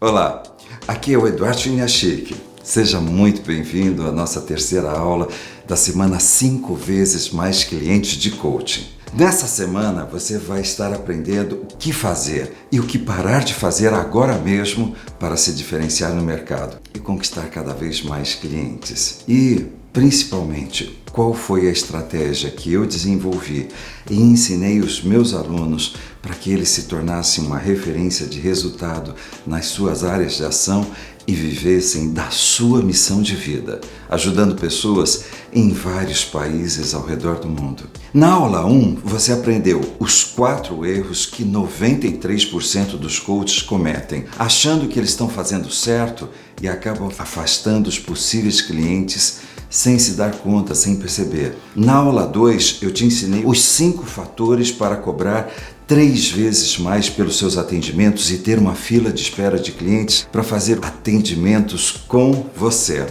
Olá, aqui é o Eduardo Chiniachik. Seja muito bem-vindo à nossa terceira aula da semana 5 vezes mais clientes de coaching. Nessa semana você vai estar aprendendo o que fazer e o que parar de fazer agora mesmo para se diferenciar no mercado e conquistar cada vez mais clientes. E, principalmente, qual foi a estratégia que eu desenvolvi e ensinei os meus alunos para que eles se tornassem uma referência de resultado nas suas áreas de ação e vivessem da sua missão de vida, ajudando pessoas em vários países ao redor do mundo. Na aula 1, você aprendeu os 4 erros que 93% dos coaches cometem, achando que eles estão fazendo certo e acabam afastando os possíveis clientes sem se dar conta, sem perceber. Na aula 2, eu te ensinei os 5 fatores para cobrar 3 vezes mais pelos seus atendimentos e ter uma fila de espera de clientes para fazer atendimentos com você,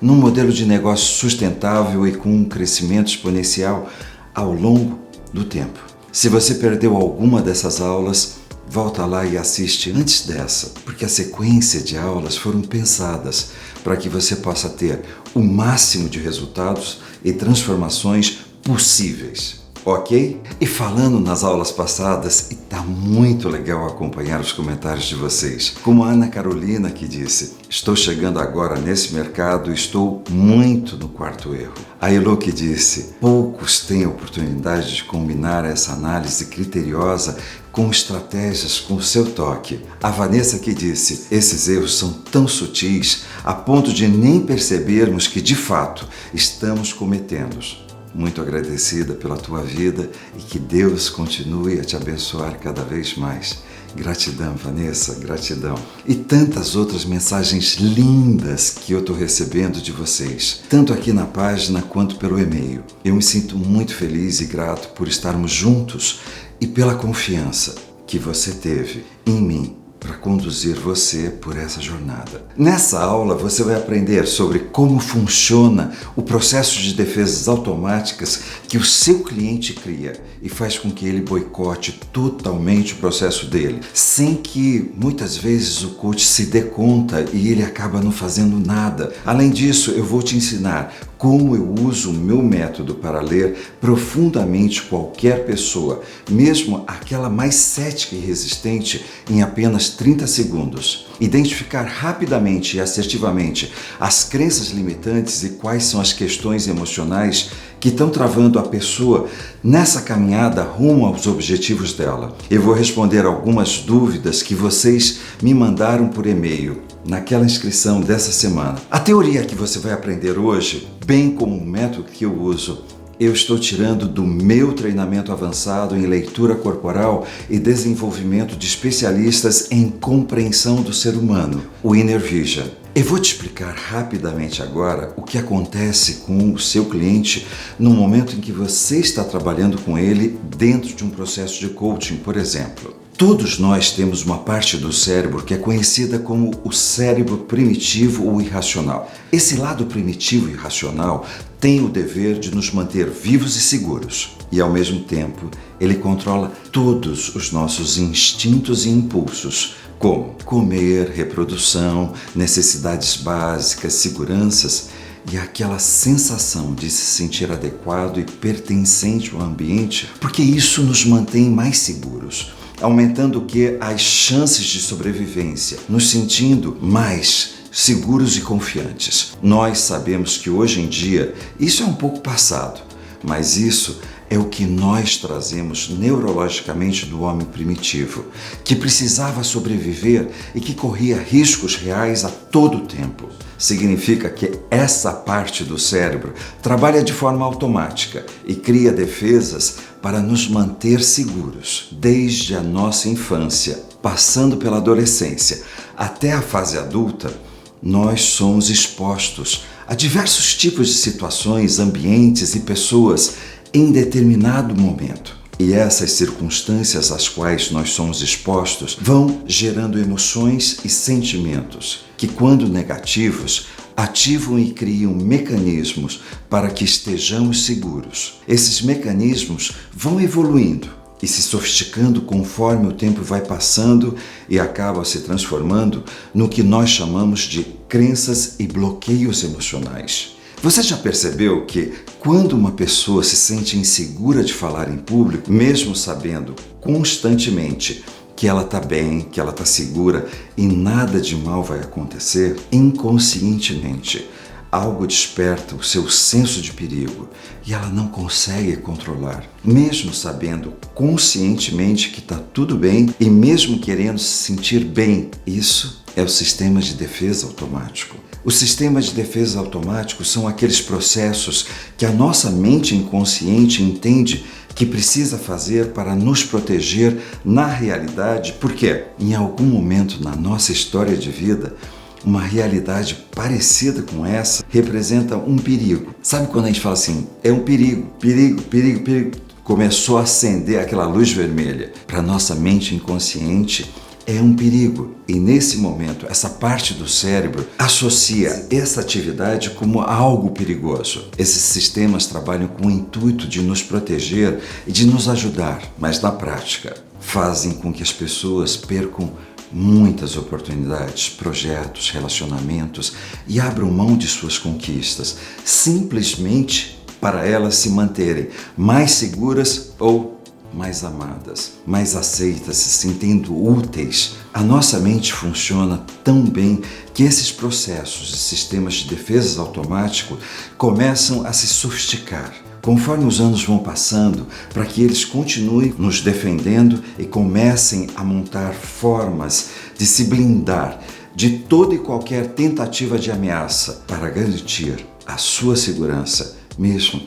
num modelo de negócio sustentável e com um crescimento exponencial ao longo do tempo. Se você perdeu alguma dessas aulas, volta lá e assiste antes dessa, porque a sequência de aulas foram pensadas para que você possa ter o máximo de resultados e transformações possíveis. Ok? E falando nas aulas passadas, e tá muito legal acompanhar os comentários de vocês. Como a Ana Carolina que disse, estou chegando agora nesse mercado e estou muito no 4º erro. A Elo que disse, poucos têm a oportunidade de combinar essa análise criteriosa com estratégias com o seu toque. A Vanessa que disse, esses erros são tão sutis a ponto de nem percebermos que de fato estamos cometendo-os. Muito agradecida pela tua vida e que Deus continue a te abençoar cada vez mais. Gratidão, Vanessa, gratidão. E tantas outras mensagens lindas que eu estou recebendo de vocês, tanto aqui na página quanto pelo e-mail. Eu me sinto muito feliz e grato por estarmos juntos e pela confiança que você teve em mim para conduzir você por essa jornada. Nessa aula você vai aprender sobre como funciona o processo de defesas automáticas que o seu cliente cria e faz com que ele boicote totalmente o processo dele, sem que muitas vezes o coach se dê conta e ele acaba não fazendo nada. Além disso, eu vou te ensinar como eu uso o meu método para ler profundamente qualquer pessoa, mesmo aquela mais cética e resistente, em apenas 30 segundos. Identificar rapidamente e assertivamente as crenças limitantes e quais são as questões emocionais que estão travando a pessoa nessa caminhada rumo aos objetivos dela. Eu vou responder algumas dúvidas que vocês me mandaram por e-mail naquela inscrição dessa semana. A teoria que você vai aprender hoje, bem como o método que eu uso, eu estou tirando do meu treinamento avançado em leitura corporal e desenvolvimento de especialistas em compreensão do ser humano, o Inner Vision. Eu vou te explicar rapidamente agora o que acontece com o seu cliente no momento em que você está trabalhando com ele dentro de um processo de coaching, por exemplo. Todos nós temos uma parte do cérebro que é conhecida como o cérebro primitivo ou irracional. Esse lado primitivo e irracional tem o dever de nos manter vivos e seguros. E, ao mesmo tempo, ele controla todos os nossos instintos e impulsos, como comer, reprodução, necessidades básicas, seguranças e aquela sensação de se sentir adequado e pertencente ao ambiente, porque isso nos mantém mais seguros, aumentando o que? As chances de sobrevivência, nos sentindo mais seguros e confiantes. Nós sabemos que hoje em dia isso é um pouco passado, mas isso é o que nós trazemos neurologicamente do homem primitivo, que precisava sobreviver e que corria riscos reais a todo tempo. Significa que essa parte do cérebro trabalha de forma automática e cria defesas para nos manter seguros, desde a nossa infância, passando pela adolescência até a fase adulta. Nós somos expostos a diversos tipos de situações, ambientes e pessoas em determinado momento. E essas circunstâncias às quais nós somos expostos vão gerando emoções e sentimentos que, quando negativos, ativam e criam mecanismos para que estejamos seguros. Esses mecanismos vão evoluindo e se sofisticando conforme o tempo vai passando e acaba se transformando no que nós chamamos de crenças e bloqueios emocionais. Você já percebeu que quando uma pessoa se sente insegura de falar em público, mesmo sabendo constantemente que ela está bem, que ela está segura e nada de mal vai acontecer, inconscientemente algo desperta o seu senso de perigo e ela não consegue controlar, mesmo sabendo conscientemente que está tudo bem e mesmo querendo se sentir bem. Isso é o sistema de defesa automático. Os sistemas de defesa automático são aqueles processos que a nossa mente inconsciente entende que precisa fazer para nos proteger na realidade, porque em algum momento na nossa história de vida, uma realidade parecida com essa representa um perigo. Sabe quando a gente fala assim, é um perigo, perigo, perigo, perigo? Começou a acender aquela luz vermelha. Para nossa mente inconsciente, é um perigo. E nesse momento, essa parte do cérebro associa essa atividade como algo perigoso. Esses sistemas trabalham com o intuito de nos proteger e de nos ajudar, mas na prática fazem com que as pessoas percam muitas oportunidades, projetos, relacionamentos e abram mão de suas conquistas, simplesmente para elas se manterem mais seguras ou mais amadas, mais aceitas, se sentindo úteis. A nossa mente funciona tão bem que esses processos e sistemas de defesa automático começam a se sofisticar conforme os anos vão passando, para que eles continuem nos defendendo e comecem a montar formas de se blindar de toda e qualquer tentativa de ameaça para garantir a sua segurança, mesmo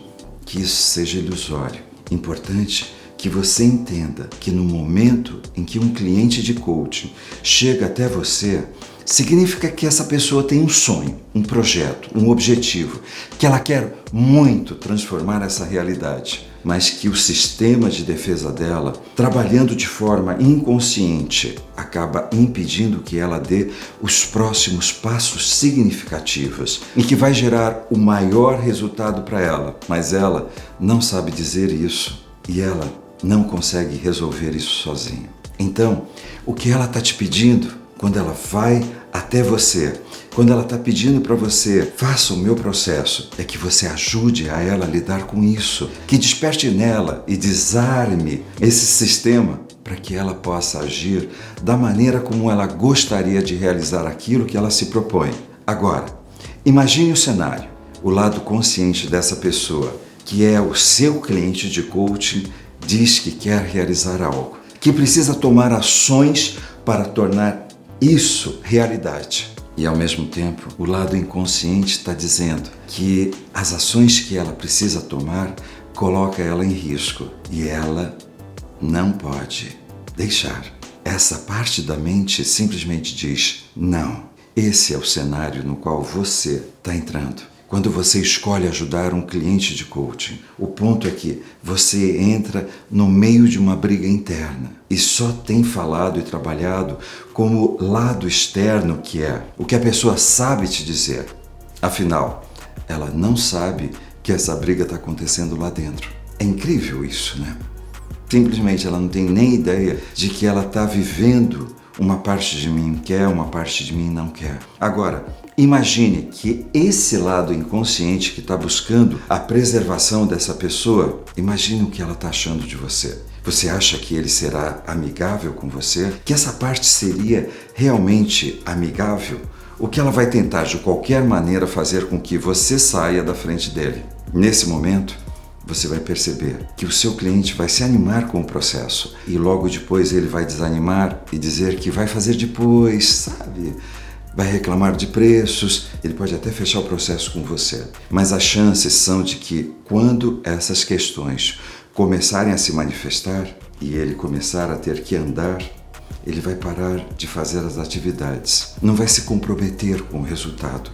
que isso seja ilusório. Importante que você entenda que no momento em que um cliente de coaching chega até você, significa que essa pessoa tem um sonho, um projeto, um objetivo, que ela quer muito transformar essa realidade, mas que o sistema de defesa dela, trabalhando de forma inconsciente, acaba impedindo que ela dê os próximos passos significativos e que vai gerar o maior resultado para ela, mas ela não sabe dizer isso e ela não consegue resolver isso sozinha. Então, o que ela está te pedindo quando ela vai até você, quando ela está pedindo para você, faça o meu processo, é que você ajude a ela a lidar com isso, que desperte nela e desarme esse sistema para que ela possa agir da maneira como ela gostaria de realizar aquilo que ela se propõe. Agora, imagine o cenário, o lado consciente dessa pessoa, que é o seu cliente de coaching, diz que quer realizar algo, que precisa tomar ações para tornar isso realidade. E ao mesmo tempo, o lado inconsciente está dizendo que as ações que ela precisa tomar coloca ela em risco e ela não pode deixar. Essa parte da mente simplesmente diz não. Esse é o cenário no qual você está entrando. Quando você escolhe ajudar um cliente de coaching, o ponto é que você entra no meio de uma briga interna e só tem falado e trabalhado como lado externo, que é o que a pessoa sabe te dizer. Afinal, ela não sabe que essa briga está acontecendo lá dentro. É incrível isso, né? Simplesmente ela não tem nem ideia de que ela está vivendo uma parte de mim quer, uma parte de mim não quer. Agora, imagine que esse lado inconsciente que está buscando a preservação dessa pessoa, imagine o que ela está achando de você. Você acha que ele será amigável com você? Que essa parte seria realmente amigável? O que ela vai tentar de qualquer maneira fazer com que você saia da frente dele? Nesse momento, você vai perceber que o seu cliente vai se animar com o processo e logo depois ele vai desanimar e dizer que vai fazer depois, sabe? Vai reclamar de preços, ele pode até fechar o processo com você. Mas as chances são de que quando essas questões começarem a se manifestar e ele começar a ter que andar, ele vai parar de fazer as atividades, não vai se comprometer com o resultado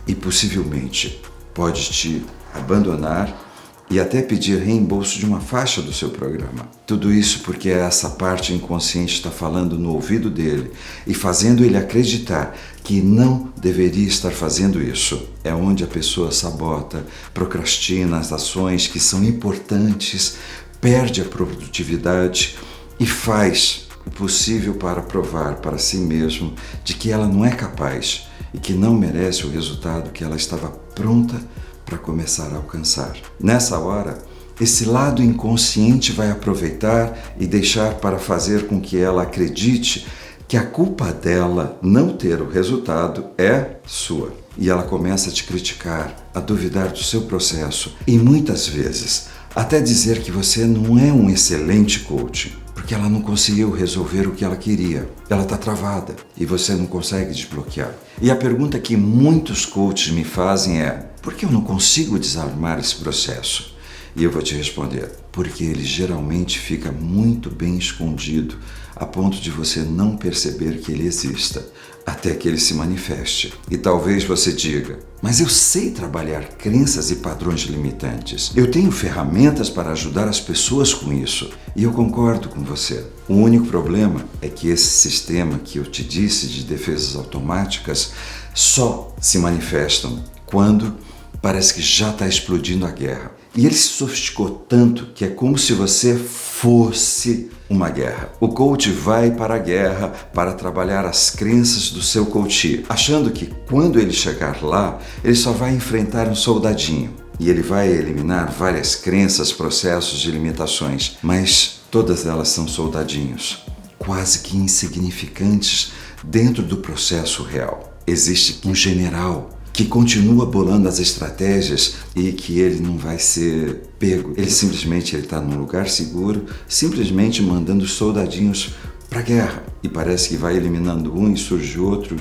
e possivelmente pode te abandonar e até pedir reembolso de uma faixa do seu programa. Tudo isso porque essa parte inconsciente está falando no ouvido dele e fazendo ele acreditar que não deveria estar fazendo isso. É onde a pessoa sabota, procrastina as ações que são importantes perde a produtividade e faz o possível para provar para si mesmo de que ela não é capaz e que não merece o resultado que ela estava pronta para começar a alcançar. Nessa hora, esse lado inconsciente vai aproveitar e deixar para fazer com que ela acredite que a culpa dela não ter o resultado é sua. E ela começa a te criticar, a duvidar do seu processo e muitas vezes até dizer que você não é um excelente coach, porque ela não conseguiu resolver o que ela queria. Ela está travada e você não consegue desbloquear. E a pergunta que muitos coaches me fazem é: por que eu não consigo desarmar esse processo? E eu vou te responder: porque ele geralmente fica muito bem escondido, a ponto de você não perceber que ele exista, até que ele se manifeste. E talvez você diga: mas eu sei trabalhar crenças e padrões limitantes. Eu tenho ferramentas para ajudar as pessoas com isso. E eu concordo com você. O único problema é que esse sistema que eu te disse de defesas automáticas só se manifestam quando parece que já está explodindo a guerra. E ele se sofisticou tanto que é como se você fosse uma guerra. O coach vai para a guerra para trabalhar as crenças do seu coach, achando que quando ele chegar lá, ele só vai enfrentar um soldadinho. E ele vai eliminar várias crenças, processos e limitações, mas todas elas são soldadinhos, quase que insignificantes dentro do processo real. Existe um general que continua bolando as estratégias e que ele não vai ser pego. Ele simplesmente está num lugar seguro, simplesmente mandando soldadinhos para a guerra. E parece que vai eliminando um e surge outro,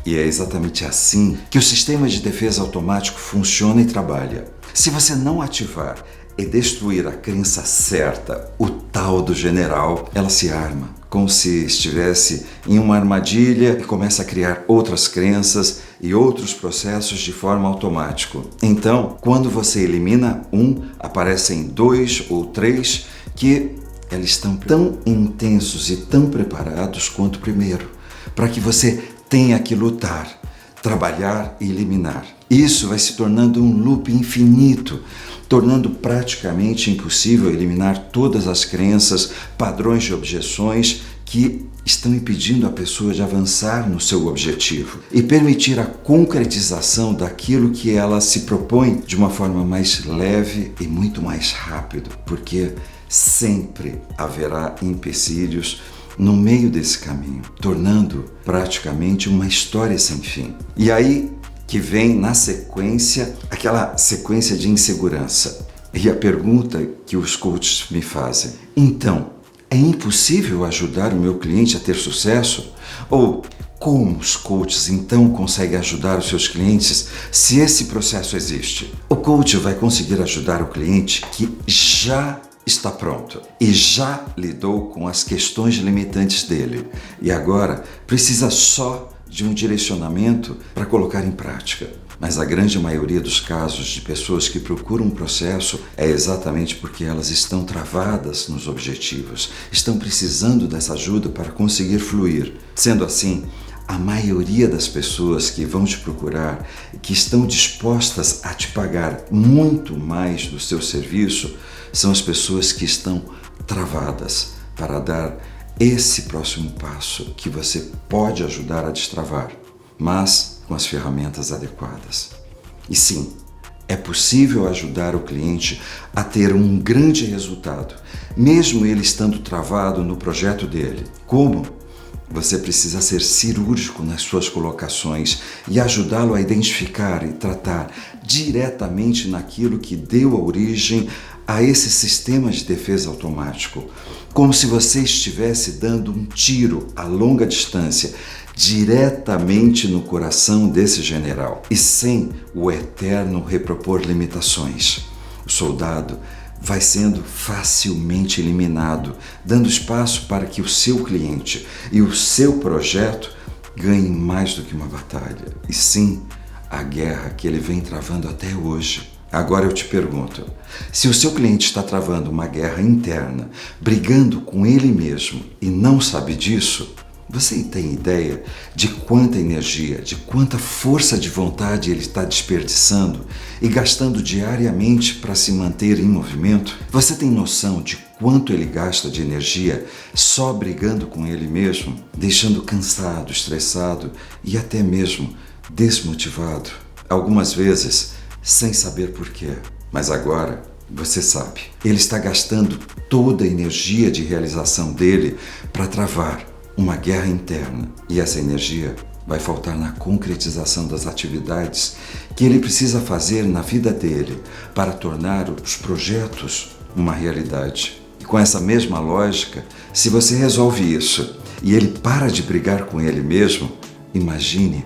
E é exatamente assim que o sistema de defesa automático funciona e trabalha. Se você não ativar e destruir a crença certa, o tal do general, ela se arma, como se estivesse em uma armadilha e começa a criar outras crenças e outros processos de forma automática. Então, quando você elimina um, aparecem 2 ou 3 que eles estão tão intensos e tão preparados quanto o primeiro, para que você tenha que lutar, trabalhar e eliminar. Isso vai se tornando um loop infinito, tornando praticamente impossível eliminar todas as crenças, padrões de objeções que estão impedindo a pessoa de avançar no seu objetivo e permitir a concretização daquilo que ela se propõe de uma forma mais leve e muito mais rápido, porque sempre haverá empecilhos no meio desse caminho, tornando praticamente uma história sem fim. E aí que vem na sequência, aquela sequência de insegurança. E a pergunta que os coaches me fazem: então, é impossível ajudar o meu cliente a ter sucesso? Ou como os coaches então conseguem ajudar os seus clientes se esse processo existe? O coach vai conseguir ajudar o cliente que já está pronto e já lidou com as questões limitantes dele e agora precisa só de um direcionamento para colocar em prática. Mas a grande maioria dos casos de pessoas que procuram um processo é exatamente porque elas estão travadas nos objetivos, estão precisando dessa ajuda para conseguir fluir. Sendo assim, a maioria das pessoas que vão te procurar e que estão dispostas a te pagar muito mais do seu serviço são as pessoas que estão travadas para dar esse próximo passo que você pode ajudar a destravar, mas com as ferramentas adequadas. E sim, é possível ajudar o cliente a ter um grande resultado, mesmo ele estando travado no projeto dele. Como? Você precisa ser cirúrgico nas suas colocações e ajudá-lo a identificar e tratar diretamente naquilo que deu a origem a esse sistema de defesa automático, como se você estivesse dando um tiro a longa distância diretamente no coração desse general e sem o eterno repropor limitações. O soldado vai sendo facilmente eliminado, dando espaço para que o seu cliente e o seu projeto ganhem mais do que uma batalha, e sim a guerra que ele vem travando até hoje. Agora eu te pergunto, se o seu cliente está travando uma guerra interna, brigando com ele mesmo e não sabe disso, Você tem ideia de quanta energia, de quanta força de vontade ele está desperdiçando e gastando diariamente para se manter em movimento? Você tem noção de quanto ele gasta de energia só brigando com ele mesmo, deixando cansado, estressado e até mesmo desmotivado? Algumas vezes sem saber porquê, mas agora você sabe. Ele está gastando toda a energia de realização dele para travar uma guerra interna. E essa energia vai faltar na concretização das atividades que ele precisa fazer na vida dele para tornar os projetos uma realidade. E com essa mesma lógica, se você resolve isso e ele para de brigar com ele mesmo, imagine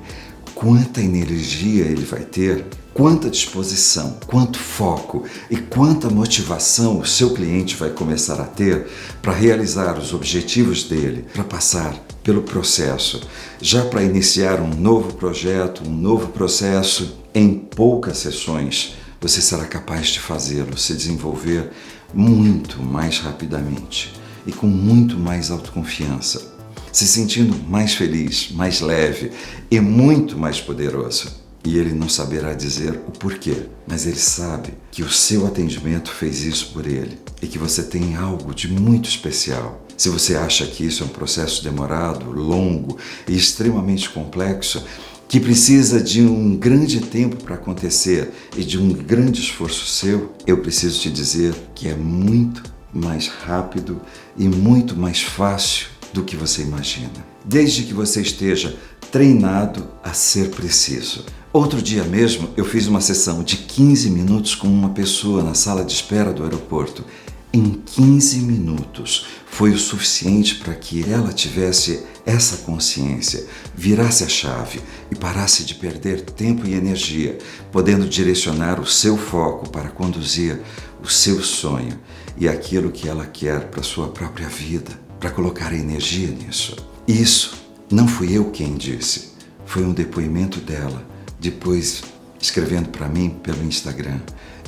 quanta energia ele vai ter, quanta disposição, quanto foco e quanta motivação o seu cliente vai começar a ter para realizar os objetivos dele, para passar pelo processo, já para iniciar um novo projeto, um novo processo em poucas sessões. Você será capaz de fazê-lo se desenvolver muito mais rapidamente e com muito mais autoconfiança, se sentindo mais feliz, mais leve e muito mais poderoso. E ele não saberá dizer o porquê, mas ele sabe que o seu atendimento fez isso por ele e que você tem algo de muito especial. Se você acha que isso é um processo demorado, longo e extremamente complexo, que precisa de um grande tempo para acontecer e de um grande esforço seu, eu preciso te dizer que é muito mais rápido e muito mais fácil do que você imagina, desde que você esteja treinado a ser preciso. Outro dia mesmo eu fiz uma sessão de 15 minutos com uma pessoa na sala de espera do aeroporto. Em 15 minutos foi o suficiente para que ela tivesse essa consciência, virasse a chave e parasse de perder tempo e energia, podendo direcionar o seu foco para conduzir o seu sonho e aquilo que ela quer para a sua própria vida, para colocar energia nisso. Isso não fui eu quem disse, foi um depoimento dela, depois escrevendo para mim pelo Instagram,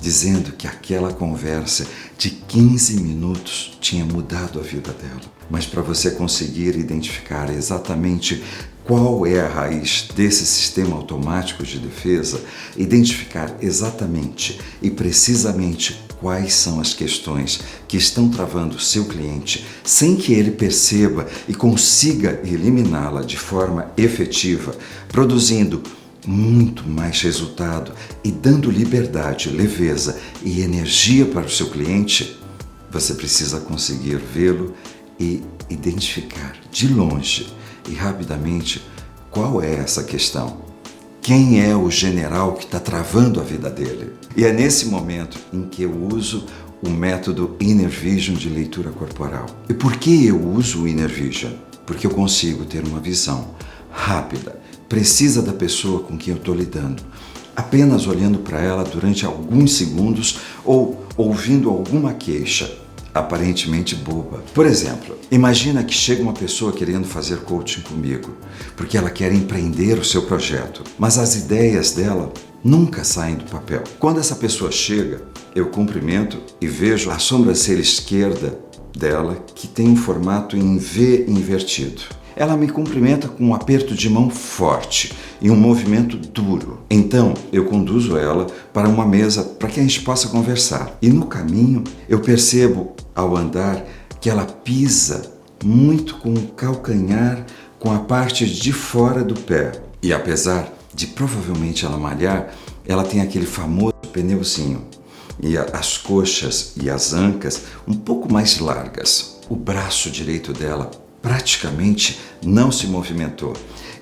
dizendo que aquela conversa de 15 minutos tinha mudado a vida dela. Mas para você conseguir identificar exatamente qual é a raiz desse sistema automático de defesa, identificar exatamente e precisamente quais são as questões que estão travando o seu cliente sem que ele perceba e consiga eliminá-la de forma efetiva, produzindo muito mais resultado e dando liberdade, leveza e energia para o seu cliente, você precisa conseguir vê-lo e identificar de longe e rapidamente qual é essa questão. Quem é o general que está travando a vida dele? E é nesse momento em que eu uso o método Inner Vision de leitura corporal. E por que eu uso o Inner Vision? Porque eu consigo ter uma visão rápida, precisa da pessoa com quem eu estou lidando, apenas olhando para ela durante alguns segundos ou ouvindo alguma queixa aparentemente boba. Por exemplo, imagina que chega uma pessoa querendo fazer coaching comigo, porque ela quer empreender o seu projeto, mas as ideias dela nunca saem do papel. Quando essa pessoa chega, eu cumprimento e vejo a sobrancelha esquerda dela que tem um formato em V invertido. Ela me cumprimenta com um aperto de mão forte e um movimento duro. Então, eu conduzo ela para uma mesa para que a gente possa conversar. E no caminho, eu percebo, ao andar, que ela pisa muito com o calcanhar, com a parte de fora do pé. E apesar de provavelmente ela malhar, ela tem aquele famoso pneuzinho. E as coxas e as ancas um pouco mais largas. O braço direito dela praticamente não se movimentou.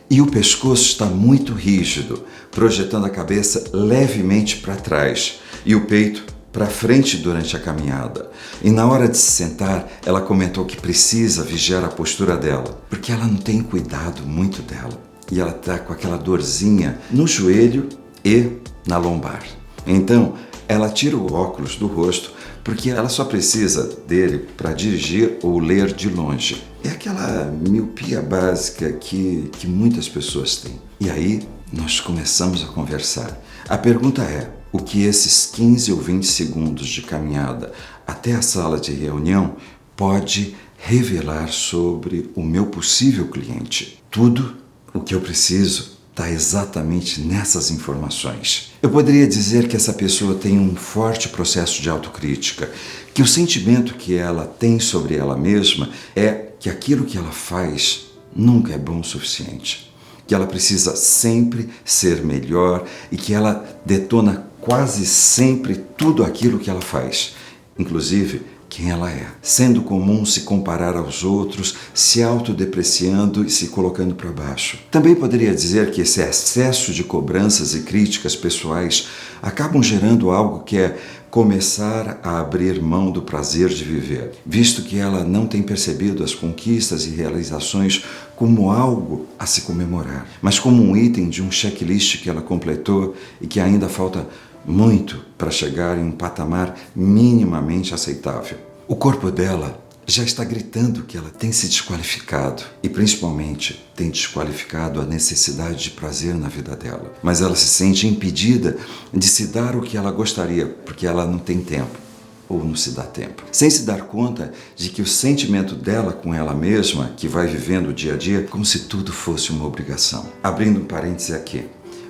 E o pescoço está muito rígido, projetando a cabeça levemente para trás e o peito para frente durante a caminhada. E na hora de se sentar, ela comentou que precisa vigiar a postura dela, porque ela não tem cuidado muito dela. E ela está com aquela dorzinha no joelho e na lombar. Então, ela tira o óculos do rosto porque ela só precisa dele para dirigir ou ler de longe. É aquela miopia básica que muitas pessoas têm. E aí, nós começamos a conversar. A pergunta é, o que esses 15 ou 20 segundos de caminhada até a sala de reunião pode revelar sobre o meu possível cliente. Tudo o que eu preciso está exatamente nessas informações. Eu poderia dizer que essa pessoa tem um forte processo de autocrítica, que o sentimento que ela tem sobre ela mesma é que aquilo que ela faz nunca é bom o suficiente, que ela precisa sempre ser melhor e que ela detona quase sempre tudo aquilo que ela faz, inclusive quem ela é, sendo comum se comparar aos outros, se autodepreciando e se colocando para baixo. Também poderia dizer que esse excesso de cobranças e críticas pessoais acabam gerando algo que é começar a abrir mão do prazer de viver, visto que ela não tem percebido as conquistas e realizações como algo a se comemorar, mas como um item de um checklist que ela completou e que ainda falta muito para chegar em um patamar minimamente aceitável. O corpo dela já está gritando que ela tem se desqualificado e principalmente tem desqualificado a necessidade de prazer na vida dela. Mas ela se sente impedida de se dar o que ela gostaria porque ela não tem tempo ou não se dá tempo. Sem se dar conta de que o sentimento dela com ela mesma, que vai vivendo o dia a dia, como se tudo fosse uma obrigação. Abrindo um parêntese aqui.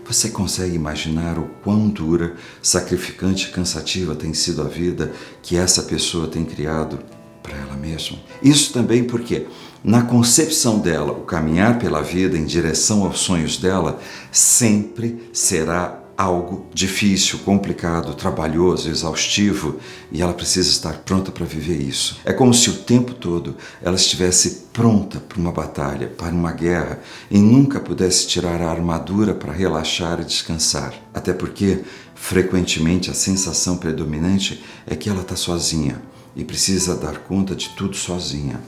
Você consegue imaginar o quão dura, sacrificante e cansativa tem sido a vida que essa pessoa tem criado para ela mesma? Isso também porque, na concepção dela, o caminhar pela vida em direção aos sonhos dela sempre será algo difícil, complicado, trabalhoso, exaustivo, e ela precisa estar pronta para viver isso. É como se o tempo todo ela estivesse pronta para uma batalha, para uma guerra, e nunca pudesse tirar a armadura para relaxar e descansar. Até porque, frequentemente, a sensação predominante é que ela está sozinha e precisa dar conta de tudo sozinha.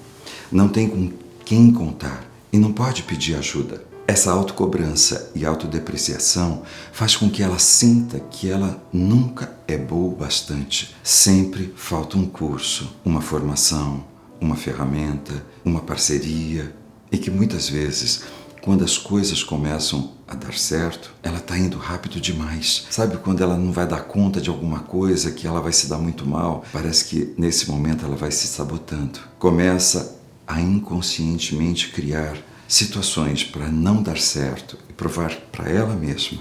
Não tem com quem contar e não pode pedir ajuda. Essa autocobrança e autodepreciação faz com que ela sinta que ela nunca é boa o bastante. Sempre falta um curso, uma formação, uma ferramenta, uma parceria. E que muitas vezes, quando as coisas começam a dar certo, ela está indo rápido demais. Sabe quando ela não vai dar conta de alguma coisa, que ela vai se dar muito mal? Parece que nesse momento ela vai se sabotando. Começa a inconscientemente criar situações para não dar certo e provar para ela mesma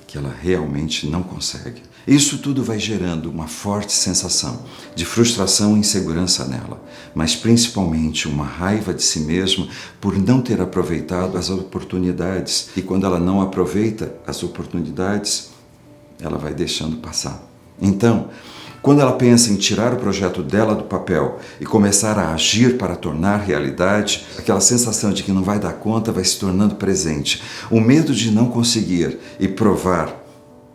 que ela realmente não consegue. Isso tudo vai gerando uma forte sensação de frustração e insegurança nela, mas principalmente uma raiva de si mesma por não ter aproveitado as oportunidades. E quando ela não aproveita as oportunidades, ela vai deixando passar. Então, quando ela pensa em tirar o projeto dela do papel e começar a agir para tornar realidade, aquela sensação de que não vai dar conta vai se tornando presente. O medo de não conseguir e provar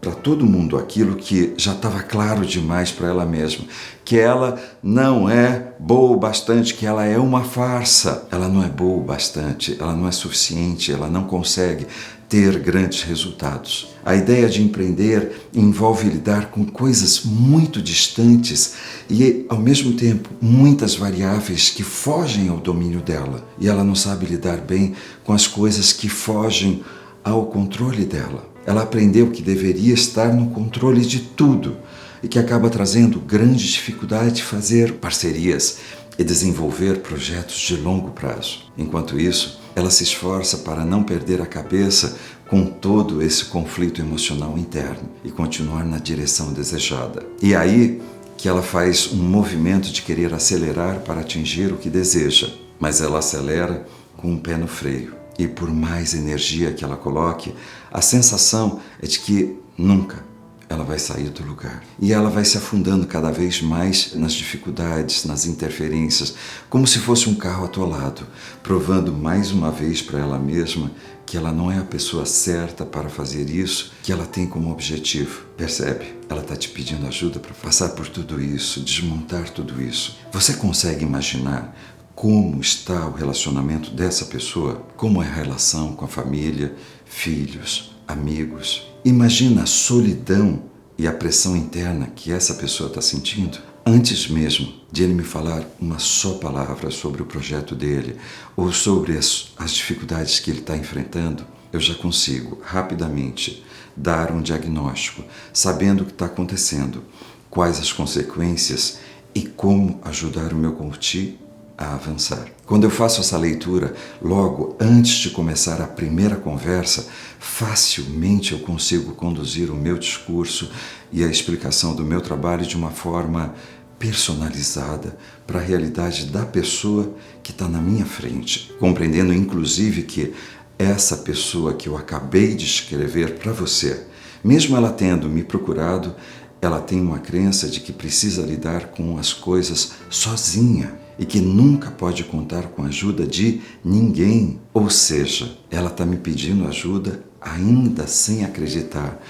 para todo mundo aquilo que já estava claro demais para ela mesma, que ela não é boa o bastante, que ela é uma farsa. Ela não é boa o bastante, ela não é suficiente, ela não consegue ter grandes resultados. A ideia de empreender envolve lidar com coisas muito distantes e, ao mesmo tempo, muitas variáveis que fogem ao domínio dela. E ela não sabe lidar bem com as coisas que fogem ao controle dela. Ela aprendeu que deveria estar no controle de tudo e que acaba trazendo grande dificuldade de fazer parcerias e desenvolver projetos de longo prazo. Enquanto isso, ela se esforça para não perder a cabeça com todo esse conflito emocional interno e continuar na direção desejada. E aí que ela faz um movimento de querer acelerar para atingir o que deseja, mas ela acelera com o pé no freio. E por mais energia que ela coloque, a sensação é de que nunca ela vai sair do lugar. E ela vai se afundando cada vez mais nas dificuldades, nas interferências, como se fosse um carro atolado, provando mais uma vez para ela mesma que ela não é a pessoa certa para fazer isso que ela tem como objetivo. Percebe? Ela está te pedindo ajuda para passar por tudo isso, desmontar tudo isso. Você consegue imaginar como está o relacionamento dessa pessoa? Como é a relação com a família, filhos, amigos? Imagina a solidão e a pressão interna que essa pessoa está sentindo. Antes mesmo de ele me falar uma só palavra sobre o projeto dele ou sobre as dificuldades que ele está enfrentando, eu já consigo rapidamente dar um diagnóstico, sabendo o que está acontecendo, quais as consequências e como ajudar o meu coach a avançar. Quando eu faço essa leitura, logo antes de começar a primeira conversa, facilmente eu consigo conduzir o meu discurso e a explicação do meu trabalho de uma forma personalizada para a realidade da pessoa que está na minha frente, compreendendo inclusive que essa pessoa que eu acabei de escrever para você, mesmo ela tendo me procurado, ela tem uma crença de que precisa lidar com as coisas sozinha e que nunca pode contar com a ajuda de ninguém. Ou seja, ela está me pedindo ajuda ainda sem acreditar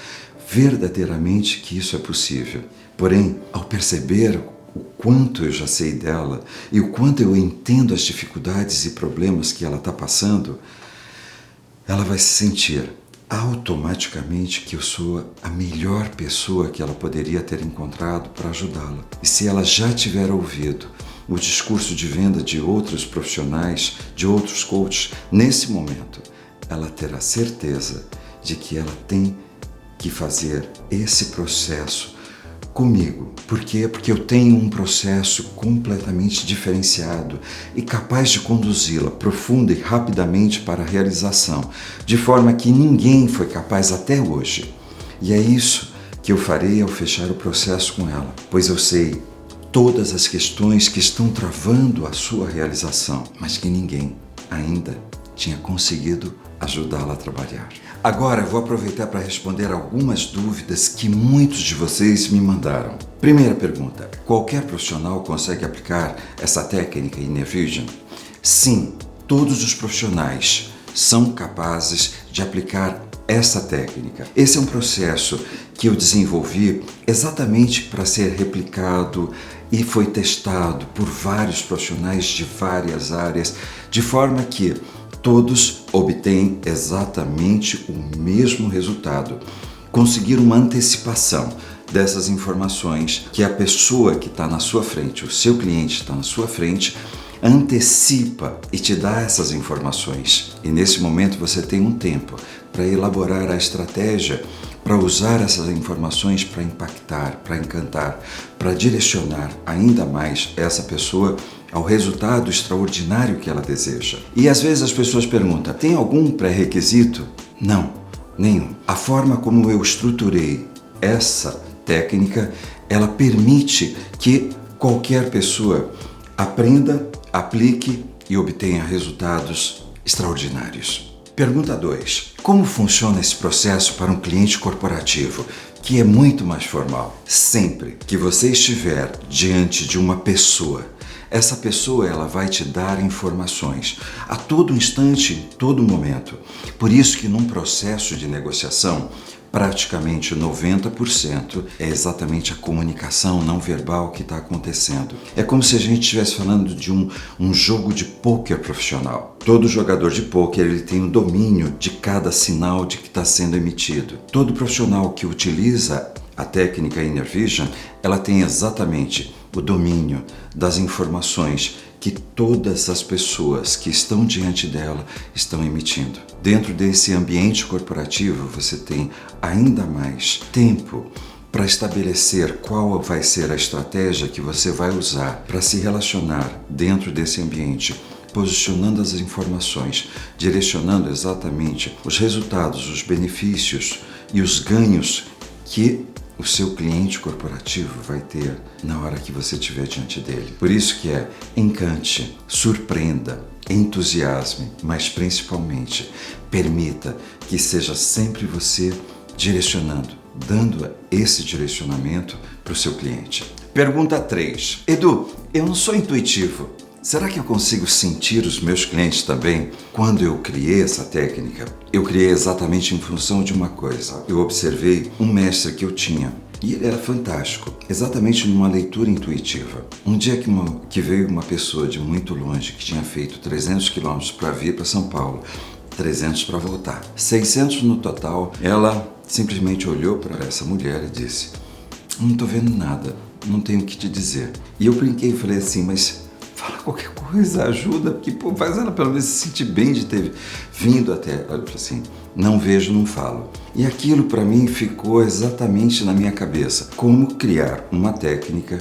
verdadeiramente que isso é possível. Porém, ao perceber o quanto eu já sei dela e o quanto eu entendo as dificuldades e problemas que ela está passando, ela vai se sentir automaticamente que eu sou a melhor pessoa que ela poderia ter encontrado para ajudá-la. E se ela já tiver ouvido o discurso de venda de outros profissionais, de outros coaches, nesse momento, ela terá certeza de que ela tem que fazer esse processo comigo. Por quê? Porque eu tenho um processo completamente diferenciado e capaz de conduzi-la profunda e rapidamente para a realização, de forma que ninguém foi capaz até hoje. E é isso que eu farei ao fechar o processo com ela, pois eu sei todas as questões que estão travando a sua realização, mas que ninguém ainda tinha conseguido ajudá-la a trabalhar. Agora eu vou aproveitar para responder algumas dúvidas que muitos de vocês me mandaram. Primeira pergunta: qualquer profissional consegue aplicar essa técnica Inner Vision? Sim, todos os profissionais são capazes de aplicar essa técnica. Esse é um processo que eu desenvolvi exatamente para ser replicado e foi testado por vários profissionais de várias áreas, de forma que todos obtêm exatamente o mesmo resultado. Conseguir uma antecipação dessas informações que a pessoa que está na sua frente, o seu cliente está na sua frente, antecipa e te dá essas informações. E nesse momento você tem um tempo para elaborar a estratégia, para usar essas informações para impactar, para encantar, para direcionar ainda mais essa pessoa ao resultado extraordinário que ela deseja. E às vezes as pessoas perguntam: tem algum pré-requisito? Não, nenhum. A forma como eu estruturei essa técnica, ela permite que qualquer pessoa aprenda, aplique e obtenha resultados extraordinários. Pergunta 2. Como funciona esse processo para um cliente corporativo, que é muito mais formal? Sempre que você estiver diante de uma pessoa, essa pessoa ela vai te dar informações a todo instante, em todo momento. Por isso que num processo de negociação, praticamente 90% é exatamente a comunicação não verbal que está acontecendo. É como se a gente estivesse falando de um jogo de pôquer profissional. Todo jogador de pôquer ele tem o domínio de cada sinal de que está sendo emitido. Todo profissional que utiliza a técnica Inner Vision, ela tem exatamente o domínio das informações que todas as pessoas que estão diante dela estão emitindo. Dentro desse ambiente corporativo, você tem ainda mais tempo para estabelecer qual vai ser a estratégia que você vai usar para se relacionar dentro desse ambiente, posicionando as informações, direcionando exatamente os resultados, os benefícios e os ganhos que o seu cliente corporativo vai ter na hora que você estiver diante dele. Por isso que encante, surpreenda, entusiasme, mas principalmente permita que seja sempre você direcionando, dando esse direcionamento para o seu cliente. Pergunta 3. Edu, eu não sou intuitivo. Será que eu consigo sentir os meus clientes também? Quando eu criei essa técnica, eu criei exatamente em função de uma coisa. Eu observei um mestre que eu tinha e ele era fantástico, exatamente numa leitura intuitiva. Um dia que veio uma pessoa de muito longe, que tinha feito 300 quilômetros para vir para São Paulo, 300 para voltar, 600 no total, ela simplesmente olhou para essa mulher e disse: não estou vendo nada, não tenho o que te dizer. E eu brinquei e falei assim: mas fala qualquer coisa, ajuda, porque faz ela pelo menos se sentir bem de ter vindo até. Eu falei assim: não vejo, não falo. E aquilo para mim ficou exatamente na minha cabeça. Como criar uma técnica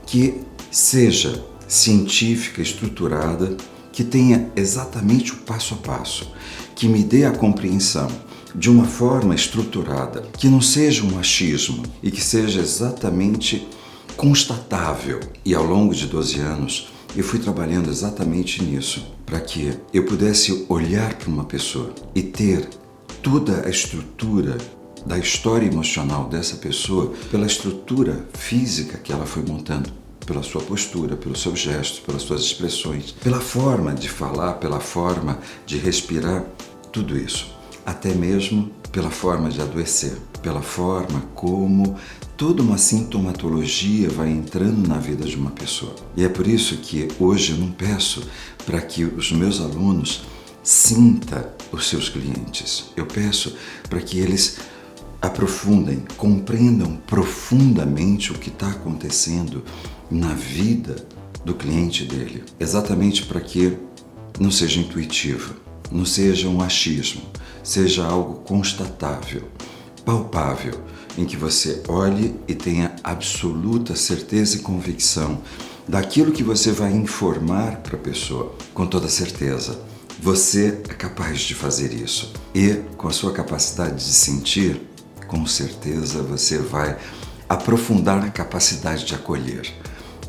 que seja científica, estruturada, que tenha exatamente o passo a passo, que me dê a compreensão de uma forma estruturada, que não seja um achismo e que seja exatamente constatável. E ao longo de 12 anos, eu fui trabalhando exatamente nisso, para que eu pudesse olhar para uma pessoa e ter toda a estrutura da história emocional dessa pessoa pela estrutura física que ela foi montando, pela sua postura, pelos seus gestos, pelas suas expressões, pela forma de falar, pela forma de respirar, tudo isso. Até mesmo pela forma de adoecer, pela forma como toda uma sintomatologia vai entrando na vida de uma pessoa. E é por isso que hoje eu não peço para que os meus alunos sintam os seus clientes. Eu peço para que eles aprofundem, compreendam profundamente o que está acontecendo na vida do cliente dele. Exatamente para que não seja intuitivo, não seja um achismo, seja algo constatável, palpável, em que você olhe e tenha absoluta certeza e convicção daquilo que você vai informar para a pessoa, com toda certeza. Você é capaz de fazer isso e, com a sua capacidade de sentir, com certeza você vai aprofundar a capacidade de acolher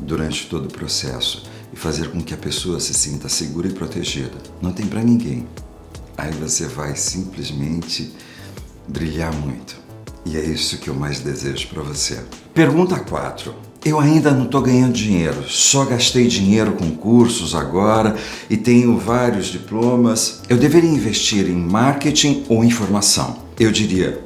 durante todo o processo e fazer com que a pessoa se sinta segura e protegida. Não tem para ninguém. Aí você vai simplesmente brilhar muito. E é isso que eu mais desejo para você. Pergunta 4. Eu ainda não estou ganhando dinheiro, só gastei dinheiro com cursos agora e tenho vários diplomas. Eu deveria investir em marketing ou em formação? Eu diria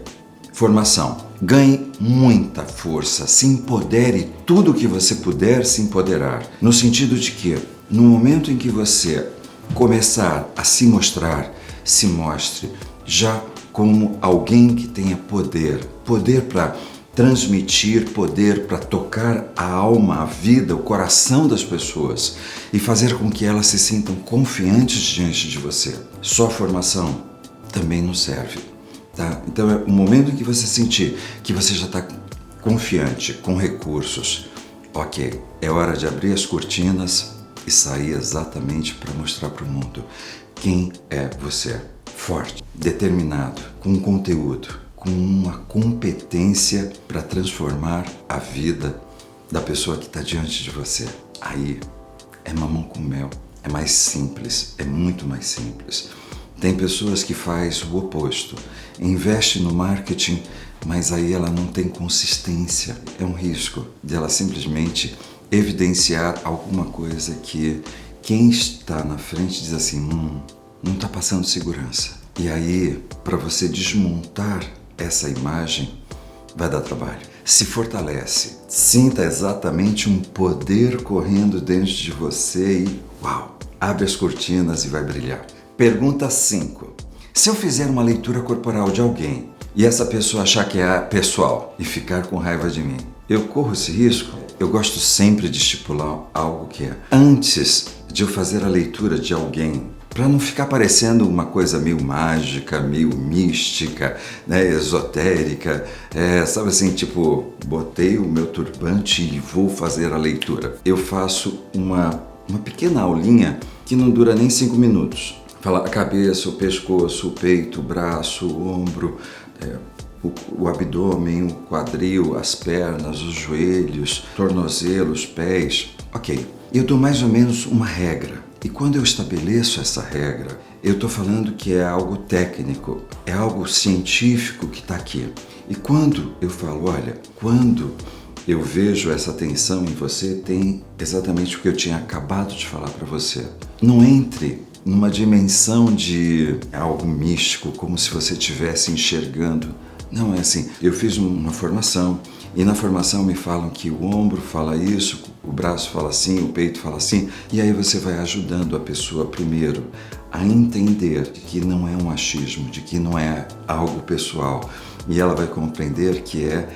formação. Ganhe muita força, se empodere tudo o que você puder se empoderar. No sentido de que, no momento em que você começar a se mostrar, se mostre já como alguém que tenha poder. Poder para transmitir, poder para tocar a alma, a vida, o coração das pessoas e fazer com que elas se sintam confiantes diante de você. Só formação também não serve. Tá? Então é o momento em que você sentir que você já está confiante, com recursos, ok, é hora de abrir as cortinas e sair exatamente para mostrar para o mundo quem é você. Forte, determinado, com conteúdo, com uma competência para transformar a vida da pessoa que está diante de você. Aí é mamão com mel, é mais simples, é muito mais simples. Tem pessoas que fazem o oposto, investe no marketing, mas aí ela não tem consistência. É um risco de ela simplesmente evidenciar alguma coisa que quem está na frente diz assim, não está passando segurança. E aí, para você desmontar essa imagem, vai dar trabalho. Se fortalece, sinta exatamente um poder correndo dentro de você e, uau, abre as cortinas e vai brilhar. Pergunta 5. Se eu fizer uma leitura corporal de alguém e essa pessoa achar que é pessoal e ficar com raiva de mim, eu corro esse risco? Eu gosto sempre de estipular algo que é antes de eu fazer a leitura de alguém, para não ficar parecendo uma coisa meio mágica, meio mística, né, esotérica, sabe assim, tipo, botei o meu turbante e vou fazer a leitura. Eu faço uma pequena aulinha que não dura nem 5 minutos. Fala a cabeça, o pescoço, o peito, o braço, o ombro, o abdômen, o quadril, as pernas, os joelhos, tornozelos, pés. Ok, eu dou mais ou menos uma regra. E quando eu estabeleço essa regra, eu estou falando que é algo técnico, é algo científico que está aqui. E quando eu falo, olha, quando eu vejo essa tensão em você, tem exatamente o que eu tinha acabado de falar para você. Não entre numa dimensão de algo místico, como se você estivesse enxergando. Não é assim. Eu fiz uma formação e na formação me falam que o ombro fala isso, o braço fala assim, o peito fala assim. E aí você vai ajudando a pessoa primeiro a entender que não é um achismo, de que não é algo pessoal. E ela vai compreender que é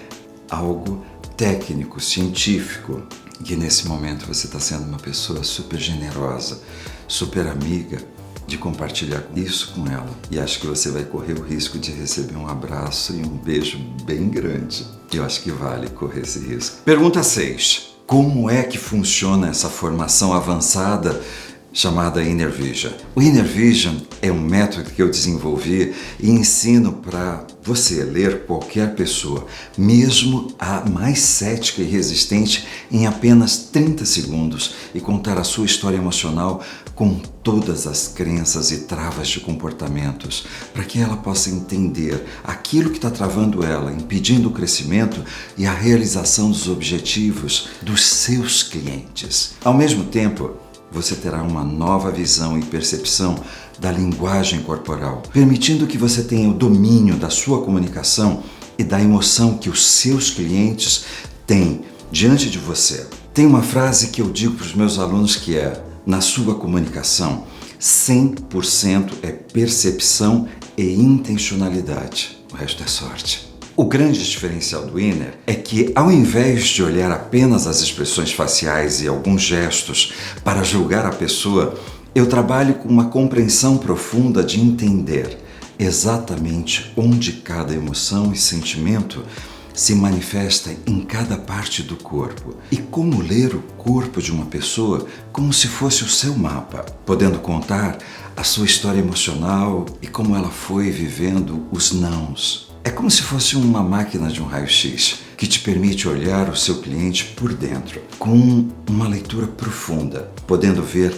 algo técnico, científico. Que nesse momento você está sendo uma pessoa super generosa, super amiga, de compartilhar isso com ela. E acho que você vai correr o risco de receber um abraço e um beijo bem grande. Eu acho que vale correr esse risco. Pergunta 6. como é que funciona essa formação avançada chamada Inner Vision. O Inner Vision é um método que eu desenvolvi e ensino para você ler qualquer pessoa, mesmo a mais cética e resistente, em apenas 30 segundos e contar a sua história emocional com todas as crenças e travas de comportamentos, para que ela possa entender aquilo que está travando ela, impedindo o crescimento e a realização dos objetivos dos seus clientes. Ao mesmo tempo, você terá uma nova visão e percepção da linguagem corporal, permitindo que você tenha o domínio da sua comunicação e da emoção que os seus clientes têm diante de você. Tem uma frase que eu digo para os meus alunos que é: na sua comunicação, 100% é percepção e intencionalidade. O resto é sorte. O grande diferencial do Inner é que, ao invés de olhar apenas as expressões faciais e alguns gestos para julgar a pessoa, eu trabalho com uma compreensão profunda de entender exatamente onde cada emoção e sentimento se manifesta em cada parte do corpo e como ler o corpo de uma pessoa como se fosse o seu mapa, podendo contar a sua história emocional e como ela foi vivendo os nãos. É como se fosse uma máquina de um raio-x que te permite olhar o seu cliente por dentro, com uma leitura profunda, podendo ver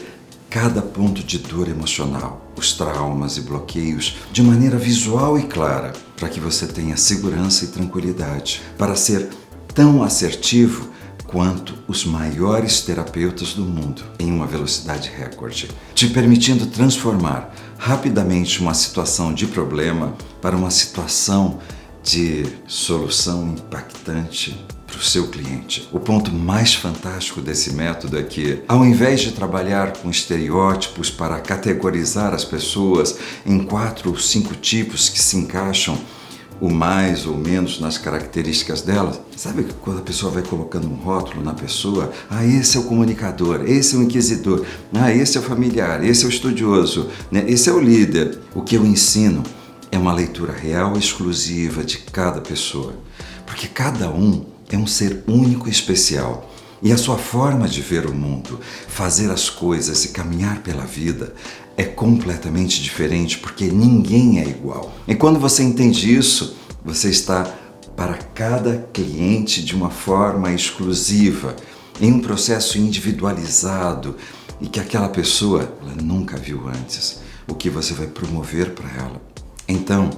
cada ponto de dor emocional, os traumas e bloqueios de maneira visual e clara, para que você tenha segurança e tranquilidade, para ser tão assertivo quanto os maiores terapeutas do mundo, em uma velocidade recorde, te permitindo transformar rapidamente uma situação de problema para uma situação de solução impactante para o seu cliente. O ponto mais fantástico desse método é que, ao invés de trabalhar com estereótipos para categorizar as pessoas em 4 ou 5 tipos que se encaixam o mais ou menos nas características delas, sabe quando a pessoa vai colocando um rótulo na pessoa? Ah, esse é o comunicador, esse é o inquisidor, ah, esse é o familiar, esse é o estudioso, né? Esse é o líder. O que eu ensino é uma leitura real e exclusiva de cada pessoa, porque cada um é um ser único e especial. E a sua forma de ver o mundo, fazer as coisas e caminhar pela vida é completamente diferente, porque ninguém é igual. E quando você entende isso, você está para cada cliente de uma forma exclusiva, em um processo individualizado e que aquela pessoa ela nunca viu antes, o que você vai promover para ela. Então,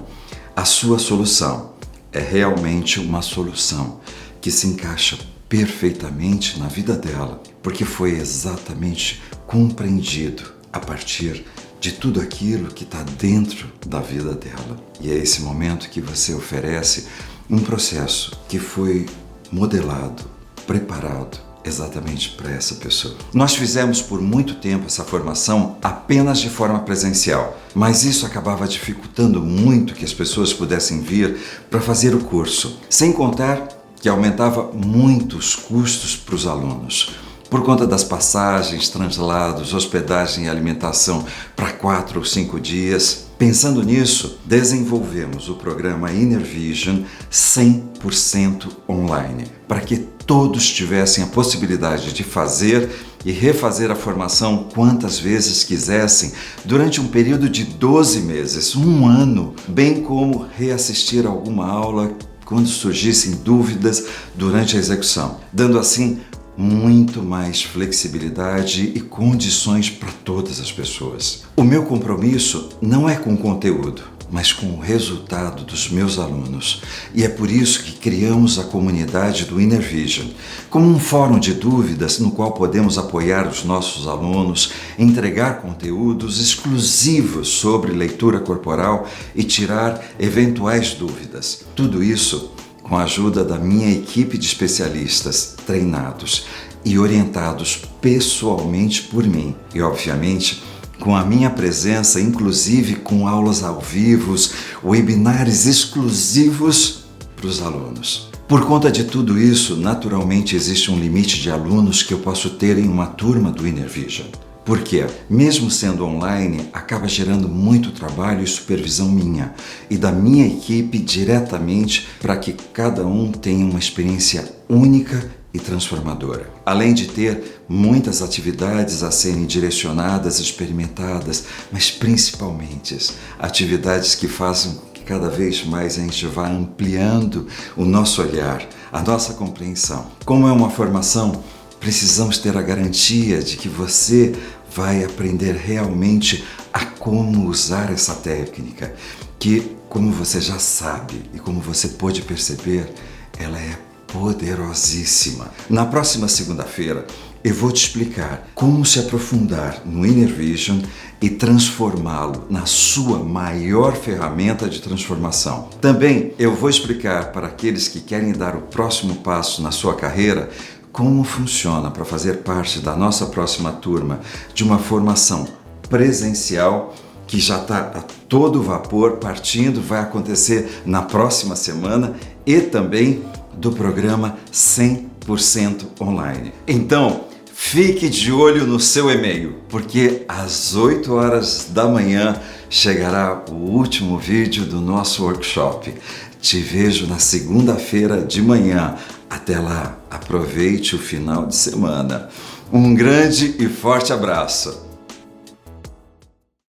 a sua solução é realmente uma solução que se encaixa perfeitamente na vida dela, porque foi exatamente compreendido a partir de tudo aquilo que está dentro da vida dela. E é esse momento que você oferece um processo que foi modelado, preparado exatamente para essa pessoa. Nós fizemos por muito tempo essa formação apenas de forma presencial, mas isso acabava dificultando muito que as pessoas pudessem vir para fazer o curso, sem contar que aumentava muito os custos para os alunos, por conta das passagens, translados, hospedagem e alimentação para 4 ou 5 dias. Pensando nisso, desenvolvemos o programa Inner Vision 100% online, para que todos tivessem a possibilidade de fazer e refazer a formação quantas vezes quisessem durante um período de 12 meses, um ano, bem como reassistir alguma aula quando surgissem dúvidas durante a execução, dando assim muito mais flexibilidade e condições para todas as pessoas. O meu compromisso não é com o conteúdo, mas com o resultado dos meus alunos. E é por isso que criamos a comunidade do Inner Vision, como um fórum de dúvidas no qual podemos apoiar os nossos alunos, entregar conteúdos exclusivos sobre leitura corporal e tirar eventuais dúvidas. Tudo isso com a ajuda da minha equipe de especialistas treinados e orientados pessoalmente por mim. E, obviamente, com a minha presença, inclusive com aulas ao vivo, webinars exclusivos para os alunos. Por conta de tudo isso, naturalmente existe um limite de alunos que eu posso ter em uma turma do Inner Vision. Porque, mesmo sendo online, acaba gerando muito trabalho e supervisão minha e da minha equipe diretamente para que cada um tenha uma experiência única e transformadora. além de ter muitas atividades a serem direcionadas, experimentadas, mas principalmente atividades que façam que cada vez mais a gente vá ampliando o nosso olhar, a nossa compreensão. Como é uma formação, precisamos ter a garantia de que você vai aprender realmente a como usar essa técnica, que, como você já sabe e como você pôde perceber, ela é poderosíssima. Na próxima segunda-feira, eu vou te explicar como se aprofundar no Inner Vision e transformá-lo na sua maior ferramenta de transformação. Também eu vou explicar para aqueles que querem dar o próximo passo na sua carreira como funciona para fazer parte da nossa próxima turma de uma formação presencial que já está a todo vapor partindo, vai acontecer na próxima semana, e também do programa 100% online. Então, fique de olho no seu e-mail, porque às 8 horas da manhã chegará o último vídeo do nosso workshop. Te vejo na segunda-feira de manhã. Até lá, aproveite o final de semana. Um grande e forte abraço!